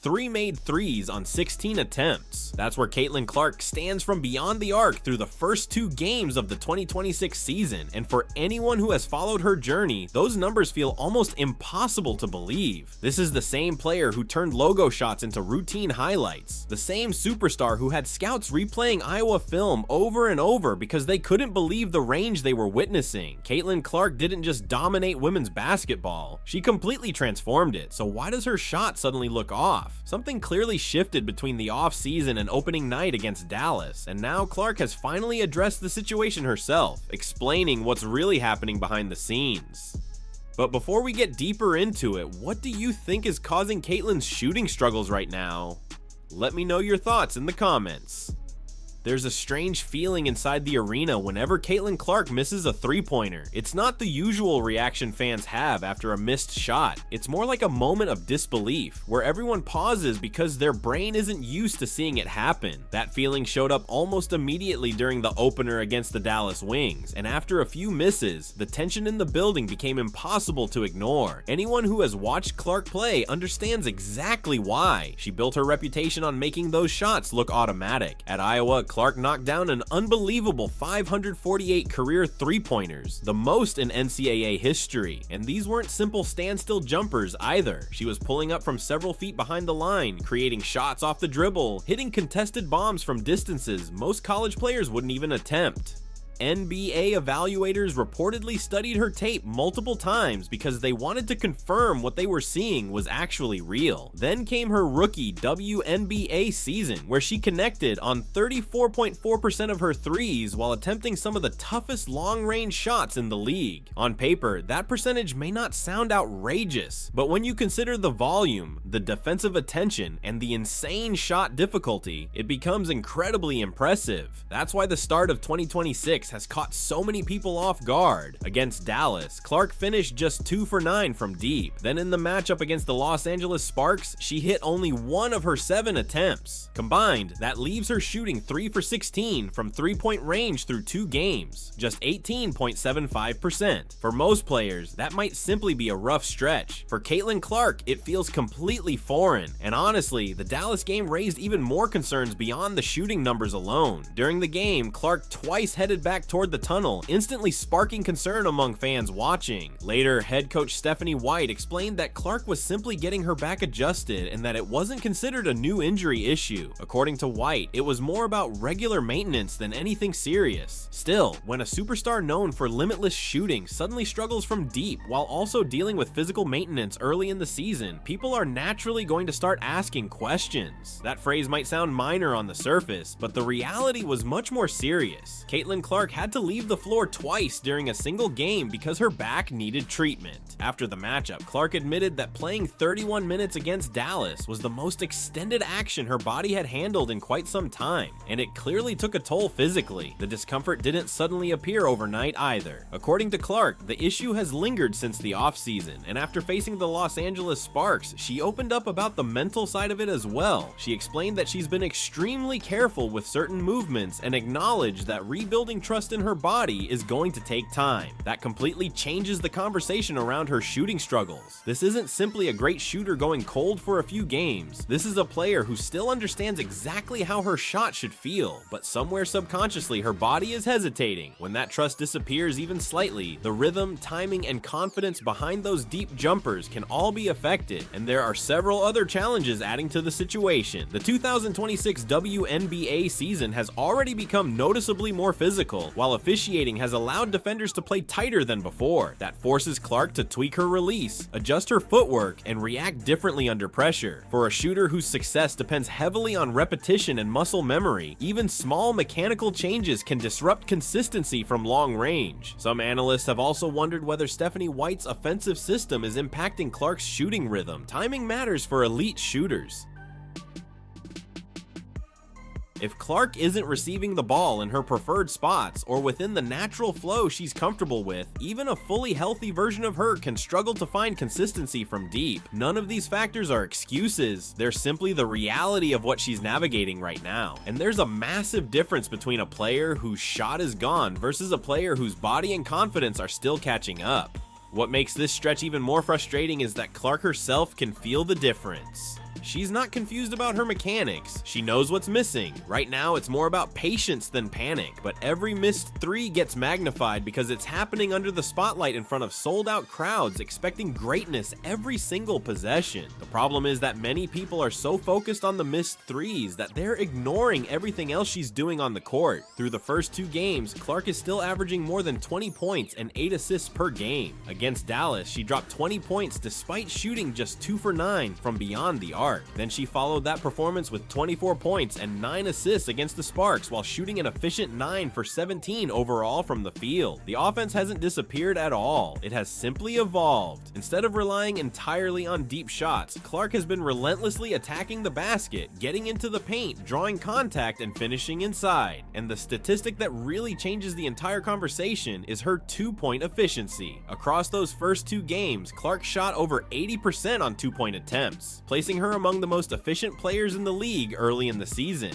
3 made threes on 16 attempts. That's where Caitlin Clark stands from beyond the arc through the first 2 games of the 2026 season, and for anyone who has followed her journey, those numbers feel almost impossible to believe. This is the same player who turned logo shots into routine highlights, the same superstar who had scouts replaying Iowa film over and over because they couldn't believe the range they were witnessing. Caitlin Clark didn't just dominate women's basketball, she completely transformed it. So why does her shot suddenly look off? Something clearly shifted between the off-season and opening night against Dallas, and now Clark has finally addressed the situation herself, explaining what's really happening behind the scenes. But before we get deeper into it, what do you think is causing Caitlin's shooting struggles right now? Let me know your thoughts in the comments. There's a strange feeling inside the arena whenever Caitlin Clark misses a three-pointer. It's not the usual reaction fans have after a missed shot. It's more like a moment of disbelief, where everyone pauses because their brain isn't used to seeing it happen. That feeling showed up almost immediately during the opener against the Dallas Wings, and after a few misses, the tension in the building became impossible to ignore. Anyone who has watched Clark play understands exactly why. She built her reputation on making those shots look automatic. At Iowa, Clark knocked down an unbelievable 548 career three-pointers, the most in NCAA history, and these weren't simple standstill jumpers either. She was pulling up from several feet behind the line, creating shots off the dribble, hitting contested bombs from distances most college players wouldn't even attempt. NBA evaluators reportedly studied her tape multiple times because they wanted to confirm what they were seeing was actually real. Then came her rookie WNBA season, where she connected on 34.4% of her threes while attempting some of the toughest long-range shots in the league. On paper, that percentage may not sound outrageous, but when you consider the volume, the defensive attention, and the insane shot difficulty, it becomes incredibly impressive. That's why the start of 2026 has caught so many people off guard. Against Dallas, Clark finished just 2 for 9 from deep. Then in the matchup against the Los Angeles Sparks, she hit only 1 of her 7 attempts. Combined, that leaves her shooting 3 for 16 from three-point range through 2 games, just 18.75%. For most players, that might simply be a rough stretch. For Caitlin Clark, it feels completely foreign, and honestly, the Dallas game raised even more concerns beyond the shooting numbers alone. During the game, Clark twice headed back toward the tunnel, instantly sparking concern among fans watching. Later, head coach Stephanie White explained that Clark was simply getting her back adjusted and that it wasn't considered a new injury issue. According to White, it was more about regular maintenance than anything serious. Still, when a superstar known for limitless shooting suddenly struggles from deep while also dealing with physical maintenance early in the season, people are naturally going to start asking questions. That phrase might sound minor on the surface, but the reality was much more serious. Caitlin Clark had to leave the floor twice during a single game because her back needed treatment. After the matchup, Clark admitted that playing 31 minutes against Dallas was the most extended action her body had handled in quite some time, and it clearly took a toll physically. The discomfort didn't suddenly appear overnight either. According to Clark, the issue has lingered since the offseason, and after facing the Los Angeles Sparks, she opened up about the mental side of it as well. She explained that she's been extremely careful with certain movements and acknowledged that rebuilding trust in her body is going to take time. That completely changes the conversation around her shooting struggles. This isn't simply a great shooter going cold for a few games. This is a player who still understands exactly how her shot should feel, but somewhere subconsciously her body is hesitating. When that trust disappears even slightly, the rhythm, timing, and confidence behind those deep jumpers can all be affected, and there are several other challenges adding to the situation. The 2026 WNBA season has already become noticeably more physical, while officiating has allowed defenders to play tighter than before. That forces Clark to tweak her release, adjust her footwork, and react differently under pressure. For a shooter whose success depends heavily on repetition and muscle memory, even small mechanical changes can disrupt consistency from long range. Some analysts have also wondered whether Stephanie White's offensive system is impacting Clark's shooting rhythm. Timing matters for elite shooters. If Clark isn't receiving the ball in her preferred spots or within the natural flow she's comfortable with, even a fully healthy version of her can struggle to find consistency from deep. None of these factors are excuses, they're simply the reality of what she's navigating right now. And there's a massive difference between a player whose shot is gone versus a player whose body and confidence are still catching up. What makes this stretch even more frustrating is that Clark herself can feel the difference. She's not confused about her mechanics. She knows what's missing. Right now, it's more about patience than panic, but every missed three gets magnified because it's happening under the spotlight in front of sold-out crowds expecting greatness every single possession. The problem is that many people are so focused on the missed threes that they're ignoring everything else she's doing on the court. Through the first two games, Clark is still averaging more than 20 points and 8 assists per game. Against Dallas, she dropped 20 points despite shooting just 2 for 9 from beyond the arc. Then she followed that performance with 24 points and 9 assists against the Sparks while shooting an efficient 9 for 17 overall from the field. The offense hasn't disappeared at all. It has simply evolved. Instead of relying entirely on deep shots, Clark has been relentlessly attacking the basket, getting into the paint, drawing contact, and finishing inside. And the statistic that really changes the entire conversation is her 2-point efficiency. Across those first two games, Clark shot over 80% on 2-point attempts, placing her among the most efficient players in the league early in the season.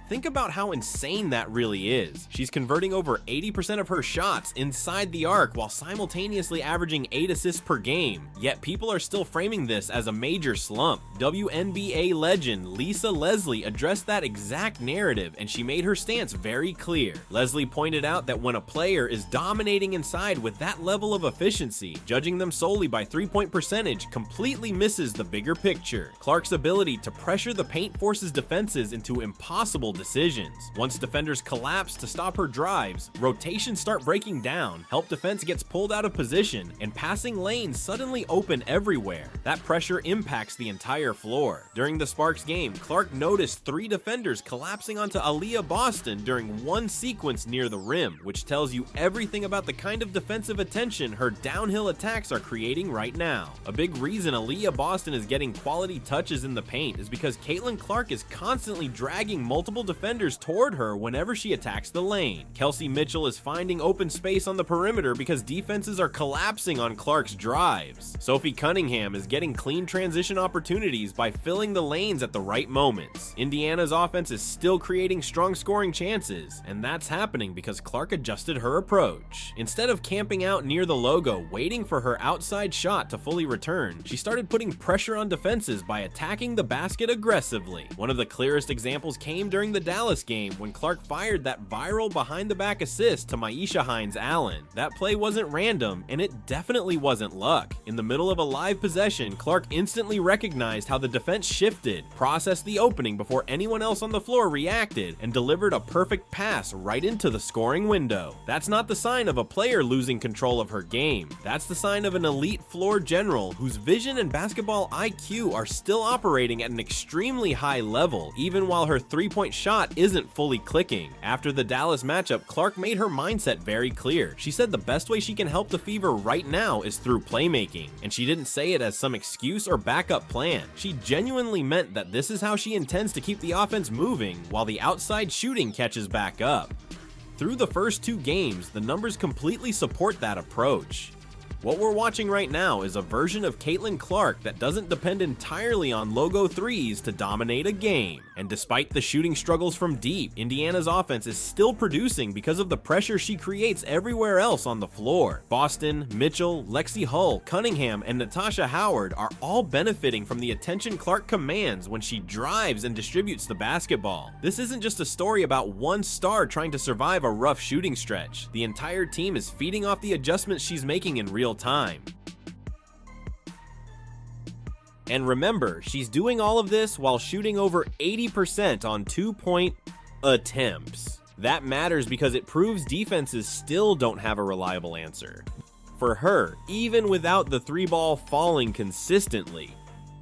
Think about how insane that really is. She's converting over 80% of her shots inside the arc while simultaneously averaging 8 assists per game, yet people are still framing this as a major slump. WNBA legend Lisa Leslie addressed that exact narrative, and she made her stance very clear. Leslie pointed out that when a player is dominating inside with that level of efficiency, judging them solely by 3-point percentage completely misses the bigger picture. Clark's ability to pressure the paint forces defenses into impossible decisions. Once defenders collapse to stop her drives, rotations start breaking down, help defense gets pulled out of position, and passing lanes suddenly open everywhere. That pressure impacts the entire floor. During the Sparks game, Clark noticed 3 defenders collapsing onto Aaliyah Boston during one sequence near the rim, which tells you everything about the kind of defensive attention her downhill attacks are creating right now. A big reason Aaliyah Boston is getting quality touches in the paint is because Caitlin Clark is constantly dragging multiple defenders toward her whenever she attacks the lane. Kelsey Mitchell is finding open space on the perimeter because defenses are collapsing on Clark's drives. Sophie Cunningham is getting clean transition opportunities by filling the lanes at the right moments. Indiana's offense is still creating strong scoring chances, and that's happening because Clark adjusted her approach. Instead of camping out near the logo waiting for her outside shot to fully return, she started putting pressure on defenses by attacking the basket aggressively. One of the clearest examples came during the Dallas game when Clark fired that viral behind-the-back assist to Maisha Hines-Allen. That play wasn't random, and it definitely wasn't luck. In the middle of a live possession, Clark instantly recognized how the defense shifted, processed the opening before anyone else on the floor reacted, and delivered a perfect pass right into the scoring window. That's not the sign of a player losing control of her game. That's the sign of an elite floor general whose vision and basketball IQ are still operating at an extremely high level, even while her 3-point shot isn't fully clicking. After the Dallas matchup, Clark made her mindset very clear. She said the best way she can help the Fever right now is through playmaking, and she didn't say it as some excuse or backup plan. She genuinely meant that this is how she intends to keep the offense moving while the outside shooting catches back up. Through the first two games, the numbers completely support that approach. What we're watching right now is a version of Caitlin Clark that doesn't depend entirely on logo threes to dominate a game. And despite the shooting struggles from deep, Indiana's offense is still producing because of the pressure she creates everywhere else on the floor. Boston, Mitchell, Lexi Hull, Cunningham, and Natasha Howard are all benefiting from the attention Clark commands when she drives and distributes the basketball. This isn't just a story about one star trying to survive a rough shooting stretch. The entire team is feeding off the adjustments she's making in real time. And remember, she's doing all of this while shooting over 80% on 2-point attempts. That matters because it proves defenses still don't have a reliable answer for her, even without the 3-ball falling consistently.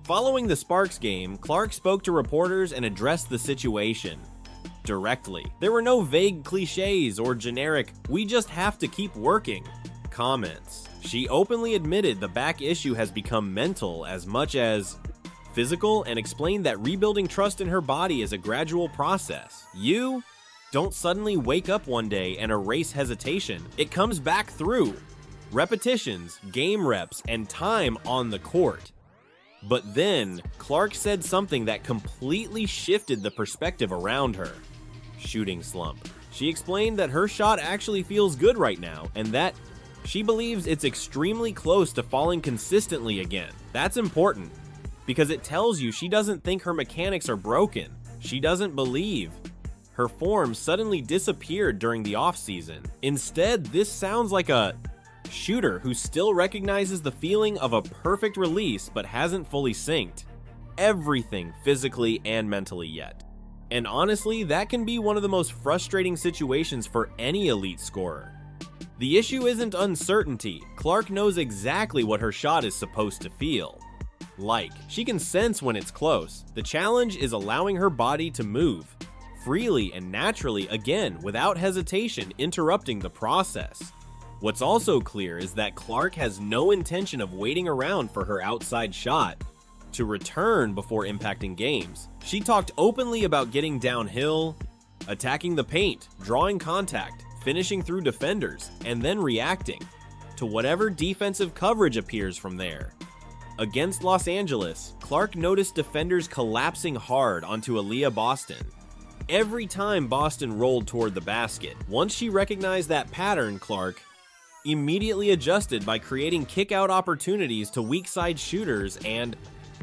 Following the Sparks game, Clark spoke to reporters and addressed the situation directly. There were no vague cliches or generic, "we just have to keep working" comments. She openly admitted the back issue has become mental as much as physical and explained that rebuilding trust in her body is a gradual process. You don't suddenly wake up one day and erase hesitation. It comes back through repetitions, game reps, and time on the court. But then, Clark said something that completely shifted the perspective around her. Shooting slump. She explained that her shot actually feels good right now, and that she believes it's extremely close to falling consistently again. That's important, because it tells you she doesn't think her mechanics are broken. She doesn't believe her form suddenly disappeared during the offseason. Instead, this sounds like a shooter who still recognizes the feeling of a perfect release but hasn't fully synced everything physically and mentally yet. And honestly, that can be one of the most frustrating situations for any elite scorer. The issue isn't uncertainty. Clark knows exactly what her shot is supposed to feel like. She can sense when it's close. The challenge is allowing her body to move freely and naturally again without hesitation, interrupting the process. What's also clear is that Clark has no intention of waiting around for her outside shot to return before impacting games. She talked openly about getting downhill, attacking the paint, drawing contact, finishing through defenders, and then reacting to whatever defensive coverage appears from there. Against Los Angeles, Clark noticed defenders collapsing hard onto Aaliyah Boston every time Boston rolled toward the basket. Once she recognized that pattern, Clark immediately adjusted by creating kick-out opportunities to weak side shooters and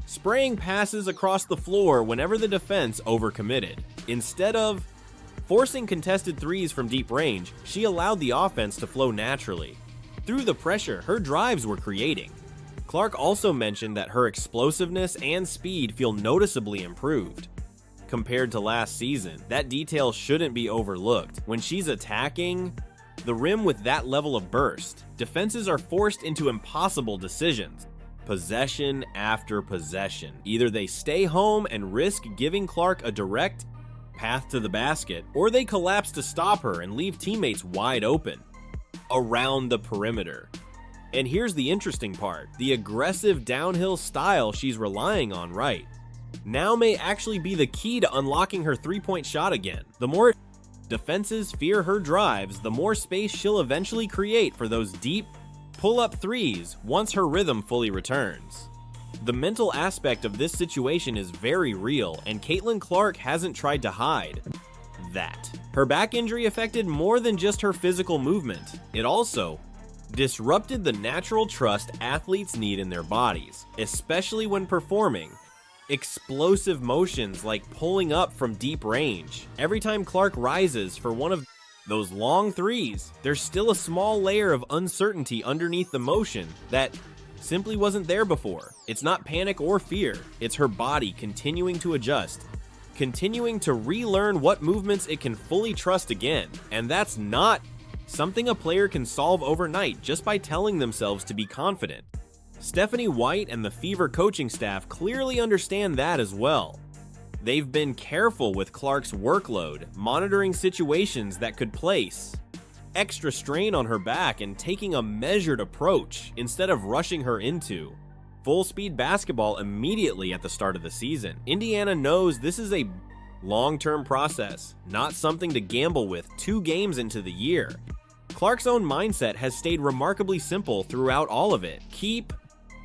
spraying passes across the floor whenever the defense overcommitted. Instead of forcing contested threes from deep range, she allowed the offense to flow naturally. Through the pressure her drives were creating. Clark also mentioned that her explosiveness and speed feel noticeably improved compared to last season. That detail shouldn't be overlooked. When she's attacking the rim with that level of burst, defenses are forced into impossible decisions. Possession after possession. Either they stay home and risk giving Clark a direct path to the basket, or they collapse to stop her and leave teammates wide open around the perimeter. And here's the interesting part. The aggressive downhill style she's relying on right now may actually be the key to unlocking her three-point shot again. The more defenses fear her drives, the more space she'll eventually create for those deep pull-up threes once her rhythm fully returns. The mental aspect of this situation is very real, and Caitlin Clark hasn't tried to hide that. Her back injury affected more than just her physical movement. It also disrupted the natural trust athletes need in their bodies, especially when performing explosive motions like pulling up from deep range. Every time Clark rises for one of those long threes, there's still a small layer of uncertainty underneath the motion that simply wasn't there before. It's not panic or fear, it's her body continuing to adjust, continuing to relearn what movements it can fully trust again. And that's not something a player can solve overnight just by telling themselves to be confident. Stephanie White and the Fever coaching staff clearly understand that as well. They've been careful with Clark's workload, monitoring situations that could place extra strain on her back and taking a measured approach instead of rushing her into full-speed basketball immediately at the start of the season. Indiana knows this is a long-term process, not something to gamble with 2 games into the year. Clark's own mindset has stayed remarkably simple throughout all of it. Keep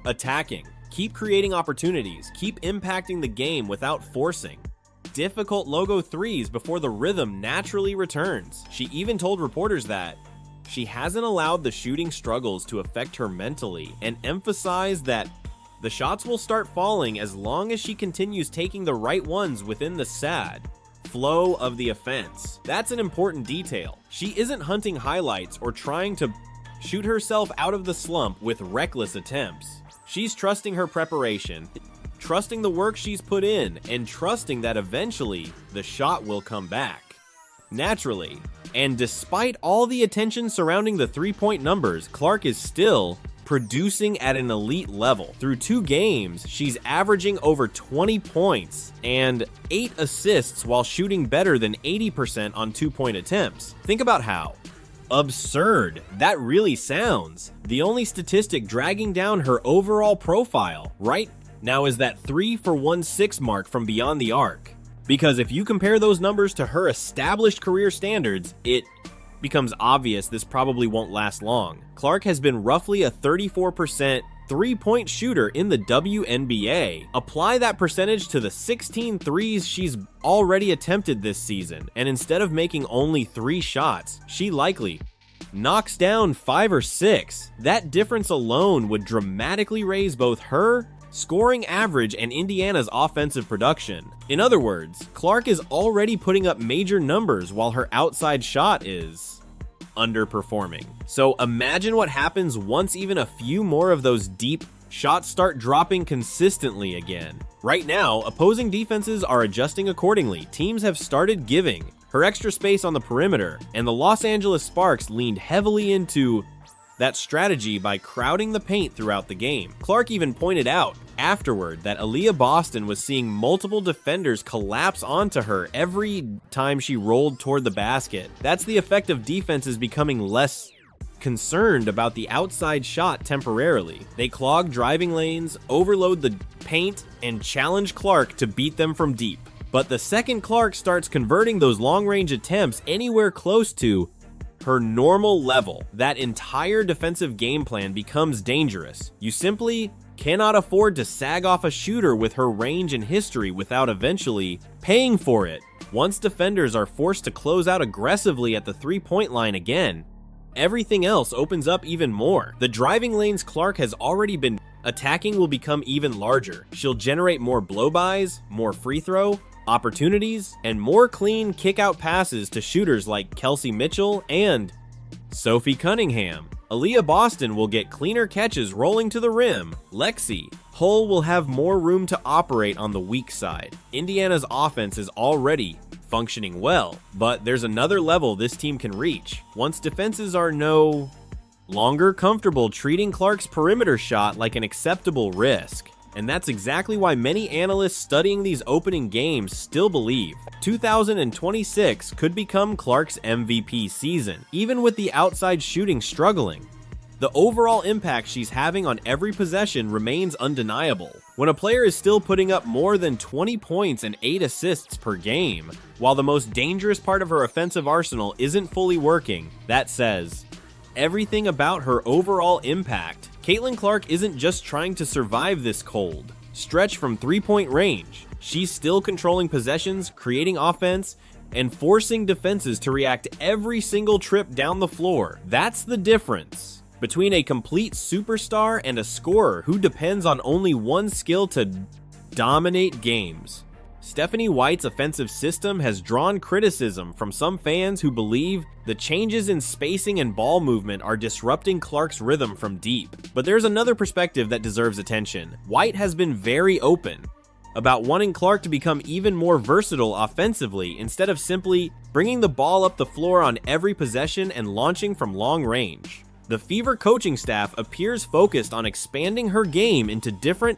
attacking, keep creating opportunities, keep impacting the game without forcing difficult logo threes before the rhythm naturally returns. She even told reporters that she hasn't allowed the shooting struggles to affect her mentally, and emphasized that the shots will start falling as long as she continues taking the right ones within the sad flow of the offense. That's an important detail. She isn't hunting highlights or trying to shoot herself out of the slump with reckless attempts. She's trusting her preparation, trusting the work she's put in, and trusting that eventually the shot will come back naturally. And despite all the attention surrounding the three-point numbers, Clark is still producing at an elite level. Through 2 games, she's averaging over 20 points and 8 assists while shooting better than 80% on 2-point attempts. Think about how absurd that really sounds. The only statistic dragging down her overall profile right now is that 3-for-1-6 mark from beyond the arc. Because if you compare those numbers to her established career standards, it becomes obvious this probably won't last long. Clark has been roughly a 34% three-point shooter in the WNBA. Apply that percentage to the 16 threes she's already attempted this season, and instead of making only 3 shots, she likely knocks down 5 or 6. That difference alone would dramatically raise both her scoring average, and Indiana's offensive production. In other words, Clark is already putting up major numbers while her outside shot is underperforming. So imagine what happens once even a few more of those deep shots start dropping consistently again. Right now, opposing defenses are adjusting accordingly. Teams have started giving her extra space on the perimeter, and the Los Angeles Sparks leaned heavily into that strategy by crowding the paint throughout the game. Clark even pointed out afterward that Aaliyah Boston was seeing multiple defenders collapse onto her every time she rolled toward the basket. That's the effect of defenses becoming less concerned about the outside shot temporarily. They clog driving lanes, overload the paint, and challenge Clark to beat them from deep. But the second Clark starts converting those long-range attempts anywhere close to her normal level, that entire defensive game plan becomes dangerous. You simply cannot afford to sag off a shooter with her range and history without eventually paying for it. Once defenders are forced to close out aggressively at the three-point line again, everything else opens up even more. The driving lanes Clark has already been attacking will become even larger. She'll generate more blow-bys, more free throw opportunities, and more clean kick-out passes to shooters like Kelsey Mitchell and Sophie Cunningham. Aaliyah Boston will get cleaner catches rolling to the rim. Lexi Hull will have more room to operate on the weak side. Indiana's offense is already functioning well, but there's another level this team can reach once defenses are no longer comfortable treating Clark's perimeter shot like an acceptable risk. And that's exactly why many analysts studying these opening games still believe 2026 could become Clark's MVP season, even with the outside shooting struggling. The overall impact she's having on every possession remains undeniable. When a player is still putting up more than 20 points and 8 assists per game, while the most dangerous part of her offensive arsenal isn't fully working, that says everything about her overall impact. Caitlin Clark isn't just trying to survive this cold stretch from three-point range. She's still controlling possessions, creating offense, and forcing defenses to react every single trip down the floor. That's the difference between a complete superstar and a scorer who depends on only one skill to dominate games. Stephanie White's offensive system has drawn criticism from some fans who believe the changes in spacing and ball movement are disrupting Clark's rhythm from deep. But there's another perspective that deserves attention. White has been very open about wanting Clark to become even more versatile offensively instead of simply bringing the ball up the floor on every possession and launching from long range. The Fever coaching staff appears focused on expanding her game into different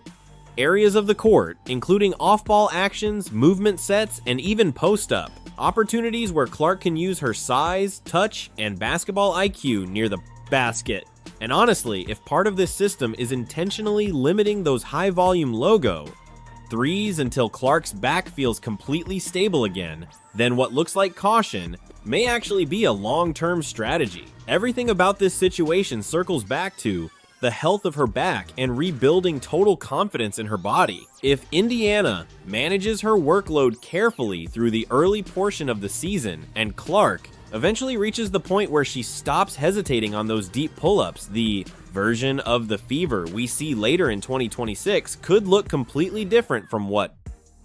areas of the court, including off-ball actions, movement sets, and even post-up. Opportunities where Clark can use her size, touch, and basketball IQ near the basket. And honestly, if part of this system is intentionally limiting those high-volume logo threes until Clark's back feels completely stable again, then what looks like caution may actually be a long-term strategy. Everything about this situation circles back to the health of her back and rebuilding total confidence in her body. If Indiana manages her workload carefully through the early portion of the season and Clark eventually reaches the point where she stops hesitating on those deep pull-ups, the version of the Fever we see later in 2026 could look completely different from what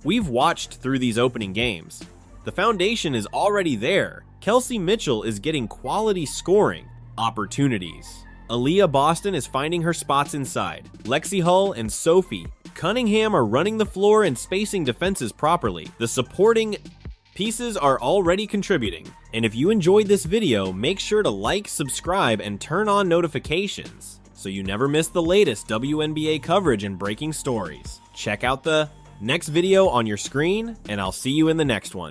we've watched through these opening games. The foundation is already there. Kelsey Mitchell is getting quality scoring opportunities. Aaliyah Boston is finding her spots inside. Lexi Hull and Sophie Cunningham are running the floor and spacing defenses properly. The supporting pieces are already contributing. And if you enjoyed this video, make sure to like, subscribe, and turn on notifications so you never miss the latest WNBA coverage and breaking stories. Check out the next video on your screen, and I'll see you in the next one.